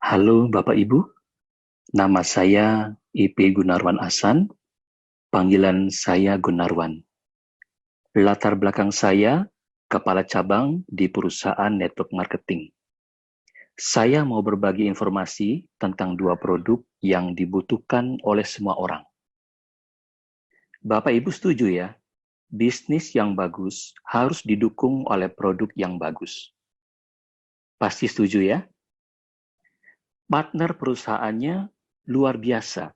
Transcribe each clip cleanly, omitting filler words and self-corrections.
Halo Bapak Ibu, nama saya IP Gunarwan Ahsan, panggilan saya Gunarwan. Latar belakang saya, kepala cabang di perusahaan network marketing. Saya mau berbagi informasi tentang dua produk yang dibutuhkan oleh semua orang. Bapak Ibu setuju ya, bisnis yang bagus harus didukung oleh produk yang bagus. Pasti setuju ya? Partner perusahaannya luar biasa.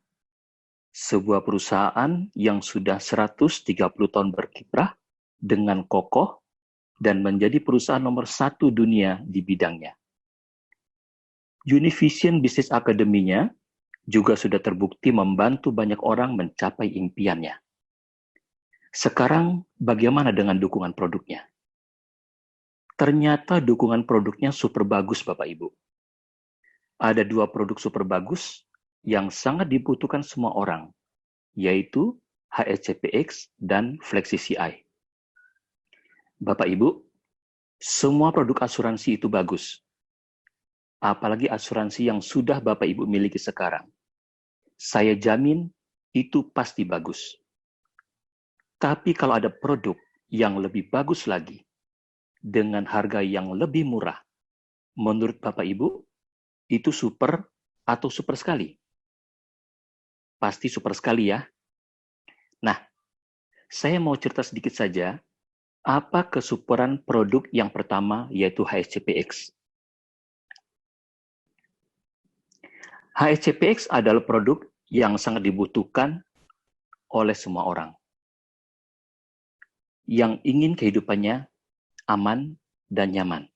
Sebuah perusahaan yang sudah 130 tahun berkiprah dengan kokoh dan menjadi perusahaan nomor 1 dunia di bidangnya. Univision Business Academy-nya juga sudah terbukti membantu banyak orang mencapai impiannya. Sekarang, bagaimana dengan dukungan produknya? Ternyata dukungan produknya super bagus, Bapak Ibu. Ada dua produk super bagus yang sangat dibutuhkan semua orang, yaitu HSCPX dan FlexiCI. Bapak Ibu, semua produk asuransi itu bagus. Apalagi asuransi yang sudah Bapak Ibu miliki sekarang. Saya jamin itu pasti bagus. Tapi kalau ada produk yang lebih bagus lagi, dengan harga yang lebih murah, menurut Bapak Ibu, itu super atau super sekali? Pasti super sekali ya. Nah, saya mau cerita sedikit saja, apa kesuperan produk yang pertama yaitu HSCPX. HSCPX adalah produk yang sangat dibutuhkan oleh semua orang yang ingin kehidupannya aman dan nyaman.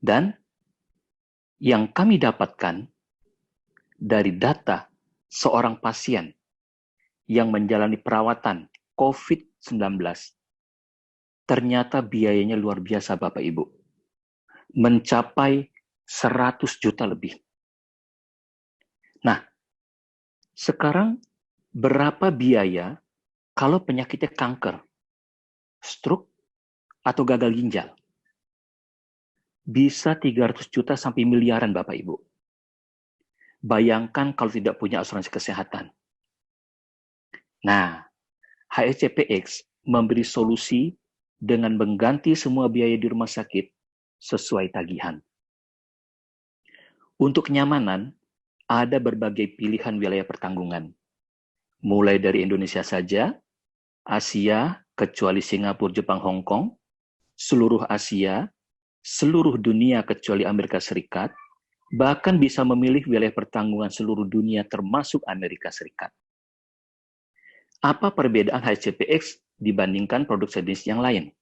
Dan yang kami dapatkan dari data seorang pasien yang menjalani perawatan COVID-19, ternyata biayanya luar biasa Bapak Ibu. Mencapai 100 juta lebih. Nah, sekarang berapa biaya kalau penyakitnya kanker, stroke, atau gagal ginjal? Bisa 300 juta sampai miliaran Bapak Ibu. Bayangkan kalau tidak punya asuransi kesehatan. Nah, HSCPX memberi solusi dengan mengganti semua biaya di rumah sakit sesuai tagihan. Untuk kenyamanan, ada berbagai pilihan wilayah pertanggungan. Mulai dari Indonesia saja, Asia, kecuali Singapura, Jepang, Hong Kong, seluruh Asia, seluruh dunia kecuali Amerika Serikat, bahkan bisa memilih wilayah pertanggungan seluruh dunia termasuk Amerika Serikat. Apa perbedaan HCPX dibandingkan produk sejenis yang lain?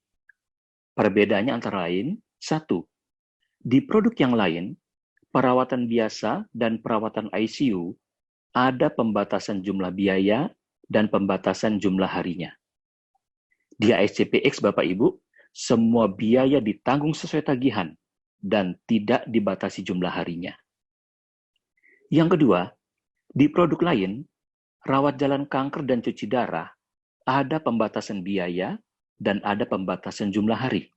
Perbedaannya antara lain, satu, di produk yang lain, perawatan biasa dan perawatan ICU ada pembatasan jumlah biaya dan pembatasan jumlah harinya. Di HCPX, Bapak Ibu, semua biaya ditanggung sesuai tagihan dan tidak dibatasi jumlah harinya. Yang kedua, di produk lain, rawat jalan kanker dan cuci darah, ada pembatasan biaya dan ada pembatasan jumlah hari.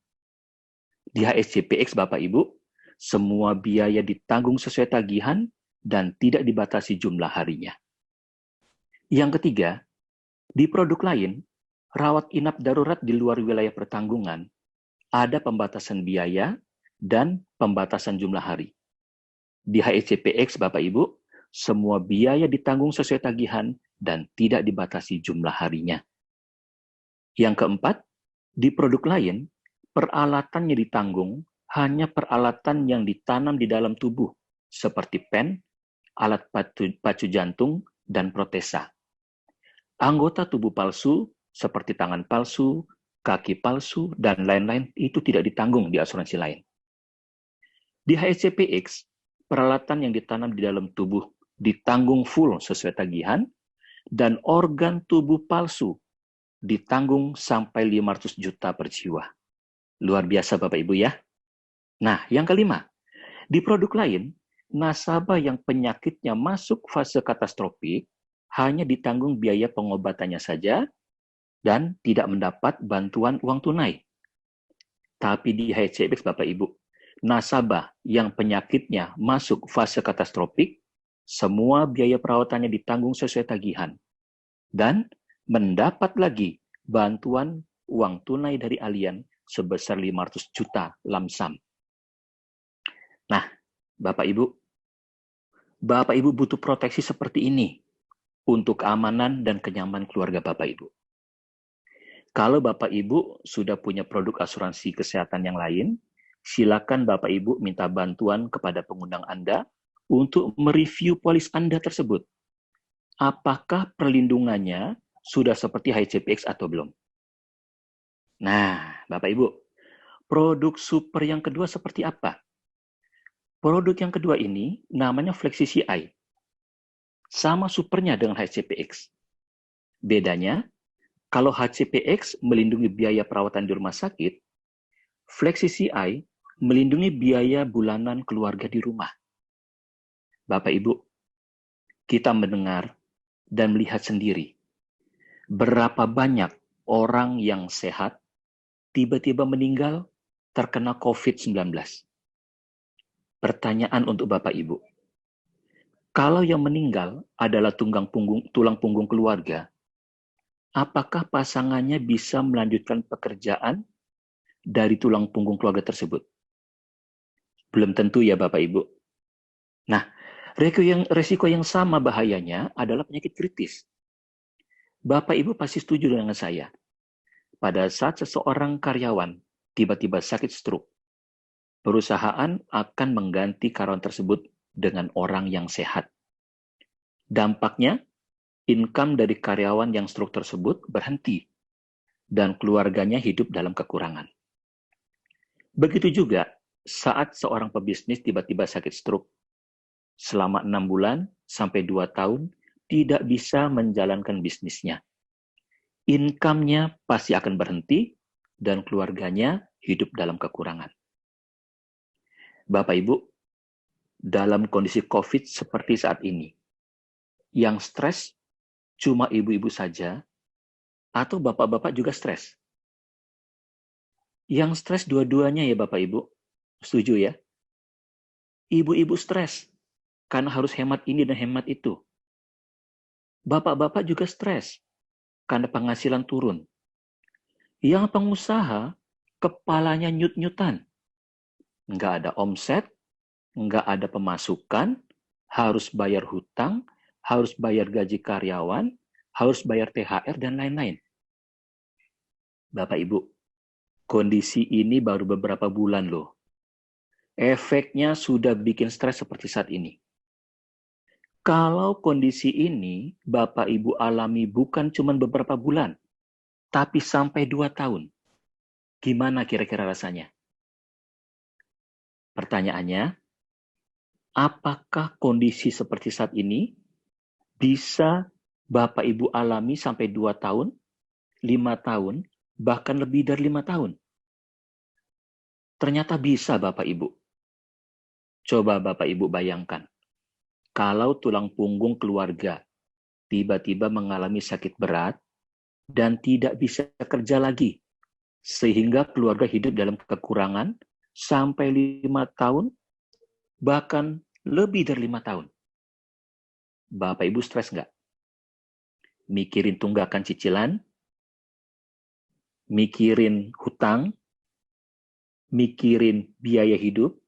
Di HSCPX, Bapak Ibu, semua biaya ditanggung sesuai tagihan dan tidak dibatasi jumlah harinya. Yang ketiga, di produk lain, rawat inap darurat di luar wilayah pertanggungan, ada pembatasan biaya dan pembatasan jumlah hari. Di HSCPX, Bapak Ibu, semua biaya ditanggung sesuai tagihan dan tidak dibatasi jumlah harinya. Yang keempat, di produk lain, peralatannya ditanggung hanya peralatan yang ditanam di dalam tubuh, seperti pen, alat pacu jantung, dan protesa. Anggota tubuh palsu, seperti tangan palsu, kaki palsu, dan lain-lain, itu tidak ditanggung di asuransi lain. Di HSCPX, peralatan yang ditanam di dalam tubuh ditanggung full sesuai tagihan, dan organ tubuh palsu ditanggung sampai 500 juta per jiwa. Luar biasa Bapak Ibu ya. Nah, yang kelima, di produk lain, nasabah yang penyakitnya masuk fase katastrofik hanya ditanggung biaya pengobatannya saja dan tidak mendapat bantuan uang tunai. Tapi di HCBX Bapak Ibu, nasabah yang penyakitnya masuk fase katastrofik, semua biaya perawatannya ditanggung sesuai tagihan. Dan mendapat lagi bantuan uang tunai dari Allianz sebesar 500 juta lamsam. Nah, Bapak Ibu butuh proteksi seperti ini untuk keamanan dan kenyamanan keluarga Bapak Ibu. Kalau Bapak Ibu sudah punya produk asuransi kesehatan yang lain, silakan Bapak Ibu minta bantuan kepada pengundang Anda untuk mereview polis Anda tersebut. Apakah perlindungannya sudah seperti HCPX atau belum? Nah, Bapak Ibu, produk super yang kedua seperti apa? Produk yang kedua ini namanya Flexi CI. Sama supernya dengan HCPX. Bedanya, kalau HCPX melindungi biaya perawatan di rumah sakit, Flexi CI melindungi biaya bulanan keluarga di rumah. Bapak Ibu, kita mendengar dan melihat sendiri berapa banyak orang yang sehat tiba-tiba meninggal terkena COVID-19. Pertanyaan untuk Bapak Ibu, kalau yang meninggal adalah tulang punggung keluarga, apakah pasangannya bisa melanjutkan pekerjaan dari tulang punggung keluarga tersebut? Belum tentu ya Bapak Ibu. Nah, resiko yang sama bahayanya adalah penyakit kritis. Bapak Ibu pasti setuju dengan saya. Pada saat seseorang karyawan tiba-tiba sakit stroke, perusahaan akan mengganti karyawan tersebut dengan orang yang sehat. Dampaknya, income dari karyawan yang stroke tersebut berhenti dan keluarganya hidup dalam kekurangan. Begitu juga saat seorang pebisnis tiba-tiba sakit stroke, selama 6 bulan sampai 2 tahun tidak bisa menjalankan bisnisnya. Income-nya pasti akan berhenti dan keluarganya hidup dalam kekurangan. Bapak Ibu, dalam kondisi COVID seperti saat ini, yang stres cuma ibu-ibu saja atau bapak-bapak juga stres? Yang stres dua-duanya ya Bapak Ibu. Setuju ya? Ibu-ibu stres karena harus hemat ini dan hemat itu. Bapak-bapak juga stres karena penghasilan turun. Yang pengusaha, kepalanya nyut-nyutan. Nggak ada omset, nggak ada pemasukan, harus bayar hutang, harus bayar gaji karyawan, harus bayar THR, dan lain-lain. Bapak Ibu, kondisi ini baru beberapa bulan loh. Efeknya sudah bikin stres seperti saat ini. Kalau kondisi ini Bapak Ibu alami bukan cuma beberapa bulan, tapi sampai 2 tahun. Gimana kira-kira rasanya? Pertanyaannya, apakah kondisi seperti saat ini bisa Bapak Ibu alami sampai 2 tahun, 5 tahun, bahkan lebih dari 5 tahun? Ternyata bisa Bapak Ibu. Coba Bapak Ibu bayangkan, kalau tulang punggung keluarga tiba-tiba mengalami sakit berat dan tidak bisa kerja lagi, sehingga keluarga hidup dalam kekurangan sampai 5 tahun, bahkan lebih dari 5 tahun. Bapak Ibu stres nggak? Mikirin tunggakan cicilan, mikirin hutang, mikirin biaya hidup,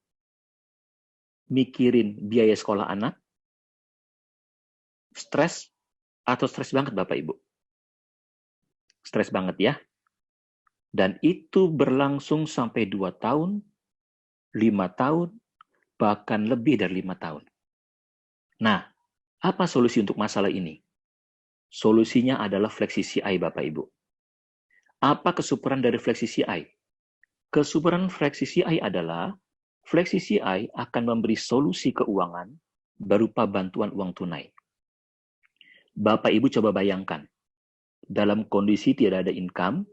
mikirin biaya sekolah anak, stres atau stres banget Bapak Ibu? Stres banget ya. Dan itu berlangsung sampai 2 tahun, 5 tahun, bahkan lebih dari 5 tahun. Nah, apa solusi untuk masalah ini? Solusinya adalah Flexi CI Bapak Ibu. Apa kesuperan dari Flexi CI? Kesuperan Flexi CI adalah Flexi CI akan memberi solusi keuangan berupa bantuan uang tunai. Bapak Ibu coba bayangkan, dalam kondisi tidak ada income,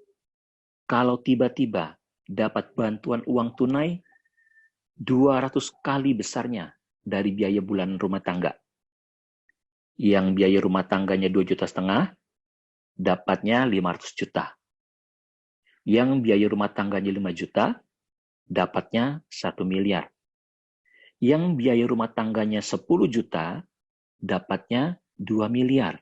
kalau tiba-tiba dapat bantuan uang tunai 200 kali besarnya dari biaya bulanan rumah tangga. Yang biaya rumah tangganya 2,5 juta, dapatnya 500 juta. Yang biaya rumah tangganya 5 juta, dapatnya 1 miliar. Yang biaya rumah tangganya 10 juta, dapatnya 2 miliar.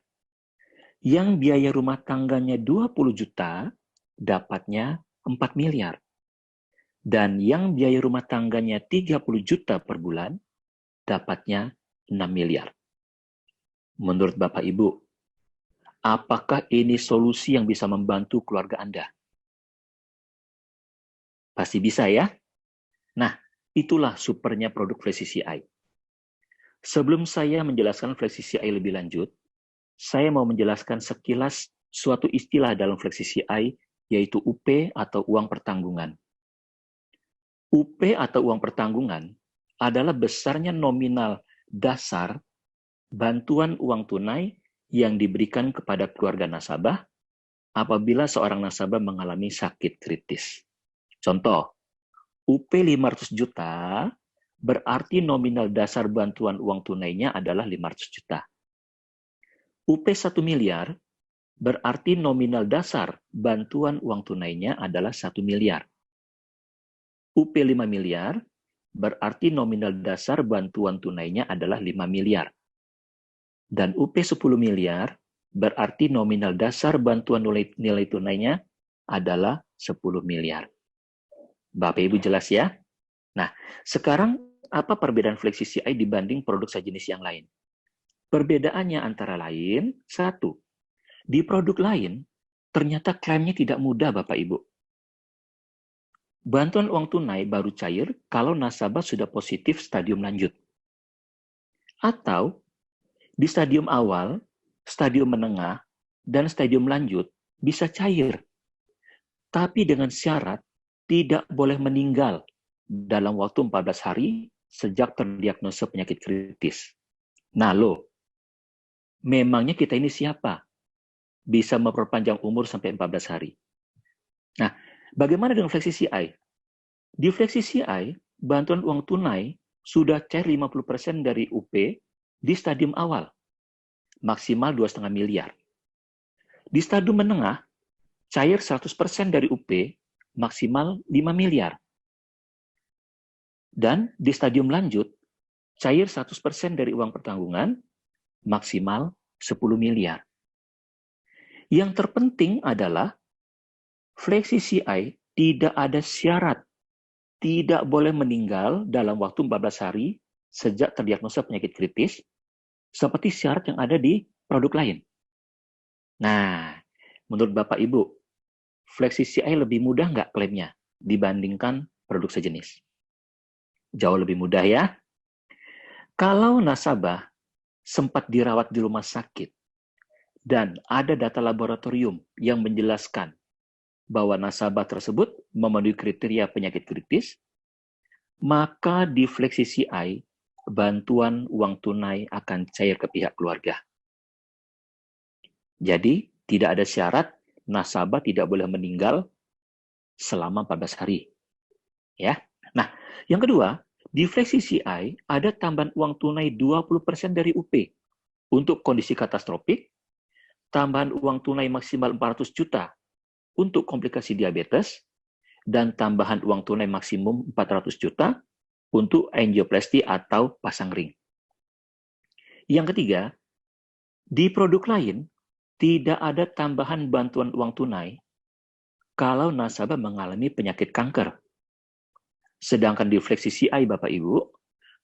Yang biaya rumah tangganya 20 juta, dapatnya 4 miliar. Dan yang biaya rumah tangganya 30 juta per bulan, dapatnya 6 miliar. Menurut Bapak Ibu, apakah ini solusi yang bisa membantu keluarga Anda? Pasti bisa ya? Nah, itulah supernya produk FlexiCI. Sebelum saya menjelaskan FlexiCI lebih lanjut, saya mau menjelaskan sekilas suatu istilah dalam FlexiCI, yaitu UP atau uang pertanggungan. UP atau uang pertanggungan adalah besarnya nominal dasar bantuan uang tunai yang diberikan kepada keluarga nasabah apabila seorang nasabah mengalami sakit kritis. Contoh, UP 500 juta berarti nominal dasar bantuan uang tunainya adalah 500 juta. UP 1 miliar berarti nominal dasar bantuan uang tunainya adalah 1 miliar. UP 5 miliar berarti nominal dasar bantuan tunainya adalah 5 miliar. Dan UP 10 miliar berarti nominal dasar bantuan nilai tunainya adalah 10 miliar. Bapak Ibu jelas ya? Nah, sekarang apa perbedaan FlexiCI dibanding produk sejenis yang lain? Perbedaannya antara lain, satu, di produk lain ternyata klaimnya tidak mudah Bapak Ibu. Bantuan uang tunai baru cair kalau nasabah sudah positif stadium lanjut. Atau di stadium awal, stadium menengah, dan stadium lanjut bisa cair. Tapi dengan syarat tidak boleh meninggal dalam waktu 14 hari sejak terdiagnosa penyakit kritis. Nah loh, memangnya kita ini siapa? Bisa memperpanjang umur sampai 14 hari. Nah, bagaimana dengan FlexiCI? Di FlexiCI, bantuan uang tunai sudah cair 50% dari UP di stadium awal, maksimal 2,5 miliar. Di stadium menengah, cair 100% dari UP, maksimal 5 miliar. Dan di stadium lanjut, cair 100% dari uang pertanggungan, maksimal 10 miliar. Yang terpenting adalah FlexiCI tidak ada syarat, tidak boleh meninggal dalam waktu 14 hari sejak terdiagnosa penyakit kritis, seperti syarat yang ada di produk lain. Nah, menurut Bapak Ibu, FlexiCI lebih mudah nggak klaimnya dibandingkan produk sejenis? Jauh lebih mudah ya. Kalau nasabah sempat dirawat di rumah sakit dan ada data laboratorium yang menjelaskan bahwa nasabah tersebut memenuhi kriteria penyakit kritis, maka di FlexiCI bantuan uang tunai akan cair ke pihak keluarga. Jadi, tidak ada syarat nasabah tidak boleh meninggal selama 14 hari. Ya. Nah, yang kedua, di FlexiCI ada tambahan uang tunai 20% dari UP untuk kondisi katastrofik, tambahan uang tunai maksimal 400 juta untuk komplikasi diabetes, dan tambahan uang tunai maksimum 400 juta untuk angioplasti atau pasang ring. Yang ketiga, di produk lain tidak ada tambahan bantuan uang tunai kalau nasabah mengalami penyakit kanker. Sedangkan di FlexiCI Bapak Ibu,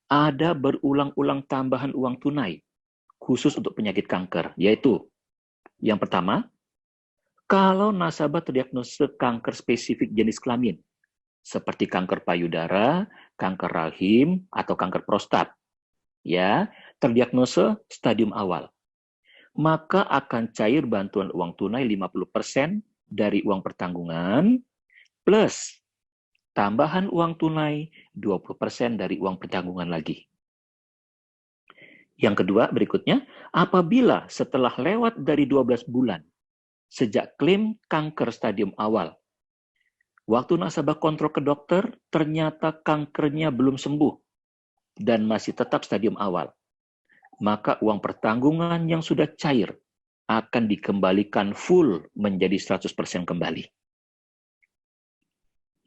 ada berulang-ulang tambahan uang tunai khusus untuk penyakit kanker, yaitu yang pertama, kalau nasabah terdiagnosa kanker spesifik jenis kelamin, seperti kanker payudara, kanker rahim, atau kanker prostat, ya, terdiagnosa stadium awal, maka akan cair bantuan uang tunai 50% dari uang pertanggungan, plus tambahan uang tunai 20% dari uang pertanggungan lagi. Yang kedua, berikutnya, apabila setelah lewat dari 12 bulan, sejak klaim kanker stadium awal, waktu nasabah kontrol ke dokter, ternyata kankernya belum sembuh dan masih tetap stadium awal, maka uang pertanggungan yang sudah cair akan dikembalikan full menjadi 100% kembali.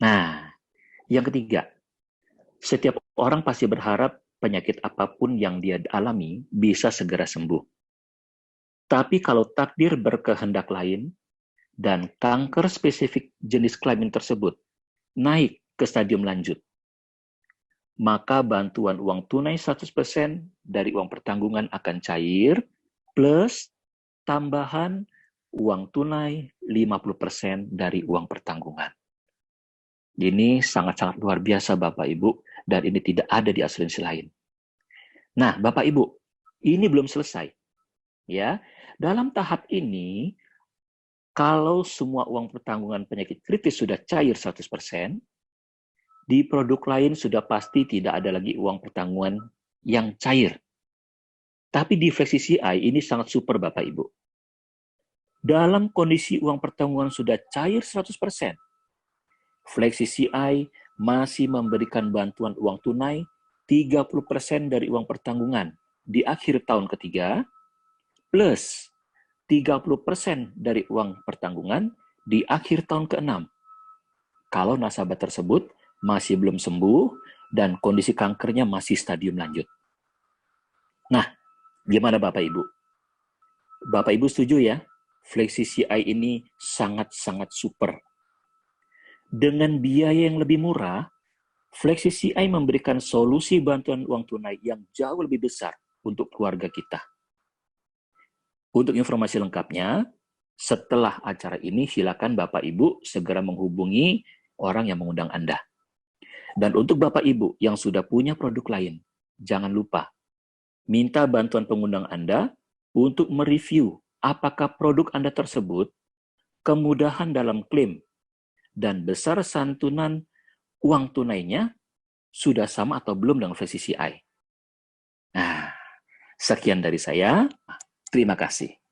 Nah, Yang ketiga, setiap orang pasti berharap penyakit apapun yang dia alami bisa segera sembuh. Tapi kalau takdir berkehendak lain dan kanker spesifik jenis kelamin tersebut naik ke stadium lanjut, maka bantuan uang tunai 100% dari uang pertanggungan akan cair, plus tambahan uang tunai 50% dari uang pertanggungan. Ini sangat-sangat luar biasa Bapak Ibu, dan ini tidak ada di asuransi lain. Nah, Bapak Ibu, ini belum selesai. Ya, dalam tahap ini, kalau semua uang pertanggungan penyakit kritis sudah cair 100%, di produk lain sudah pasti tidak ada lagi uang pertanggungan yang cair. Tapi di Flexi CI ini sangat super Bapak Ibu. Dalam kondisi uang pertanggungan sudah cair 100%, Flexi CI masih memberikan bantuan uang tunai 30% dari uang pertanggungan di akhir tahun ketiga, plus 30% dari uang pertanggungan di akhir tahun ke-6. Kalau nasabah tersebut masih belum sembuh dan kondisi kankernya masih stadium lanjut. Nah, gimana Bapak Ibu? Bapak Ibu setuju ya? Flexi CI ini sangat-sangat super. Dengan biaya yang lebih murah, Flexi CI memberikan solusi bantuan uang tunai yang jauh lebih besar untuk keluarga kita. Untuk informasi lengkapnya, setelah acara ini silakan Bapak Ibu segera menghubungi orang yang mengundang Anda. Dan untuk Bapak Ibu yang sudah punya produk lain, jangan lupa minta bantuan pengundang Anda untuk mereview apakah produk Anda tersebut kemudahan dalam klaim dan besar santunan uang tunainya sudah sama atau belum dengan Flexi CI. Nah, sekian dari saya. Terima kasih.